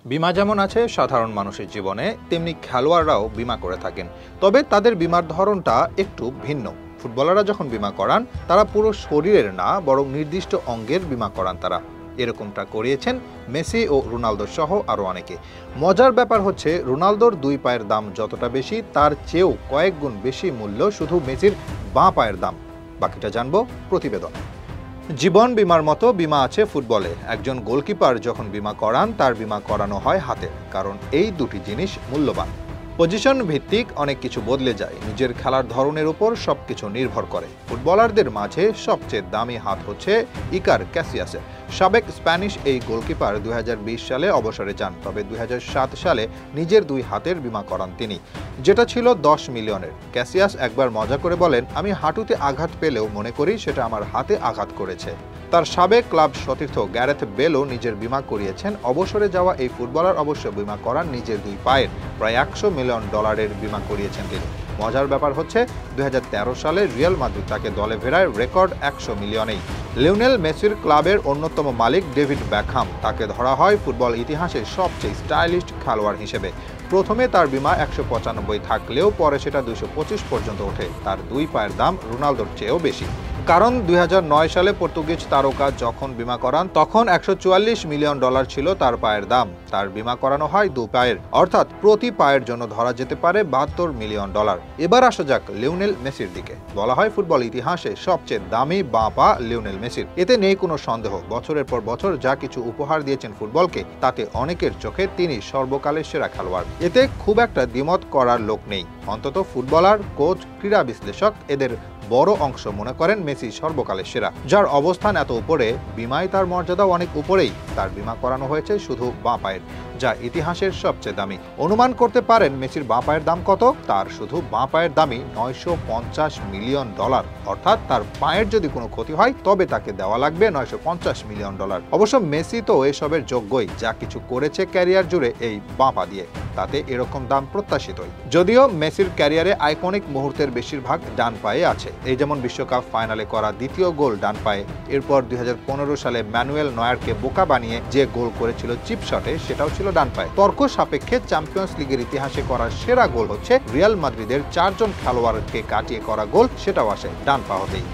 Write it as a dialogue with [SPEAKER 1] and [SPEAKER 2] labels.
[SPEAKER 1] বীমা যেমন আছে সাধারণ মানুষের জীবনে, তেমনি খেলোয়াড়রাও বীমা করে থাকেন। তবে তাদের বীমার ধরনটা একটু ভিন্ন। ফুটবলাররা যখন বীমা করান, তারা পুরো শরীরের না, বরং নির্দিষ্ট অঙ্গের বীমা করান তারা। এরকমটা করিয়েছেন মেসি ও রোনালদো সহ আরও অনেকে। মজার ব্যাপার হচ্ছে, রোনালদোর দুই পায়ের দাম যতটা বেশি, তার চেয়েও কয়েক গুণ বেশি মূল্য শুধু মেসির বাঁ পায়ের দাম। বাকিটা জানবো প্রতিবেদন। জীবন বীমার মতো বীমা আছে ফুটবলে। একজন গোলকিপার যখন বীমা করান, তার বীমা করানো হয় হাতে, কারণ এই দুটি জিনিস মূল্যবান। পজিশন ভিত্তিক অনেক কিছু বদলে যায়, নিজের খেলার ধরনের উপর সবকিছু নির্ভর করে। ফুটবলারদের মাঝে সবচেয়ে দামি হাত হচ্ছে ইকার ক্যাসিয়াসের। সাবেক স্প্যানিশ এই গোলকিপার 2020 সালে অবসরে যান, তবে 2007 সালে নিজের দুই হাতের বীমা করান তিনি, যেটা ছিল 10 মিলিয়নের। ক্যাসিয়াস একবার মজা করে বলেন, আমি হাঁটুতে আঘাত পেলেও মনে করি সেটা আমার হাতে আঘাত করেছে। তার সাবেক ক্লাব সতীর্থ গ্যারেথ বেলও নিজের বীমা করিয়েছেন। অবসরে যাওয়া এই ফুটবলার অবশ্য বীমা করান নিজের দুই পায়ের। প্রায় $100 মিলিয়ন বীমা করিয়েছেন তিনি। মজার ব্যাপার হচ্ছে, 2013 সালে রিয়াল মাদ্রিদ তাকে দলে ফেরায় রেকর্ড 100 মিলিয়নেই। লিওনেল মেসির ক্লাবের অন্যতম মালিক ডেভিড বেকহাম, তাকে ধরা হয় ফুটবল ইতিহাসের সবচেয়ে স্টাইলিশ খেলোয়াড় হিসেবে। প্রথমে তার বীমা 195 থাকলেও পরে সেটা 225 পর্যন্ত ওঠে। তার দুই পায়ের দাম রোনালদোর চেয়েও বেশি, কারণ 2009 সালে পর্তুগিজ তারকা যখন বীমা করান, তখন $144 মিলিয়ন ছিল তার পায়ের দাম। তার বীমা করানো হয় দু পায়ের, অর্থাৎ প্রতি পায়ের জন্য ধরা যেতে পারে $72 মিলিয়ন। এবার আসা যাক লিওনেল মেসির দিকে। বলা হয় ফুটবল ইতিহাসে সবচেয়ে দামি বাঁ পা লিওনেল মেসির। এতে নেই কোনো সন্দেহ। বছরের পর বছর যা কিছু উপহার দিয়েছেন ফুটবলকে, তাতে অনেকের চোখে তিনি সর্বকালের সেরা খেলোয়াড়। এতে খুব একটা দ্বিমত করার লোক নেই। অন্তত ফুটবলার, কোচ, ক্রীড়া বিশ্লেষক এদের বড় অংশ মনে করেন মেসি সর্বকালের সেরা। যার অবস্থান এত উপরে, বীমায় তার মর্যাদাও অনেক উপরেই। তার বীমা করানো হয়েছে শুধু বাঁ পায়ের, যা ইতিহাসের সবচেয়ে দামি। অনুমান করতে পারেন মেসির বাঁ পায়ের দাম কত? তার শুধু বাঁ পায়ের দামই $950 মিলিয়ন। অর্থাৎ তার পায়ের যদি কোনো ক্ষতি হয়, তবে তাকে দেওয়া লাগবে $950 মিলিয়ন। অবশ্য মেসি তো এসবের যোগ্যই। যা কিছু করেছে ক্যারিয়ার জুড়ে এই বাঁ পা দিয়ে, তাতে এরকম দাম প্রত্যাশিতই। যদিও মেসির ক্যারিয়ারে আইকনিক মুহূর্তের বেশিরভাগ ডান পায়ে আছে। এই যেমন বিশ্বকাপ ফাইনালে করা দ্বিতীয় গোল ডান পায়ে। এরপর 2015 সালে ম্যানুয়েল নয়ারকে বোকা বানিয়ে যে গোল করেছিল চিপ শটে, সেটাও ছিল ডান পায়ে। তর্ক সাপেক্ষে চ্যাম্পিয়ন্স লিগের ইতিহাসে করা সেরা গোল হচ্ছে রিয়াল মাদ্রিদের 4 জন খেলোয়াড়কে কাটিয়ে করা গোল, সেটাও আসে ডান পা হতেই।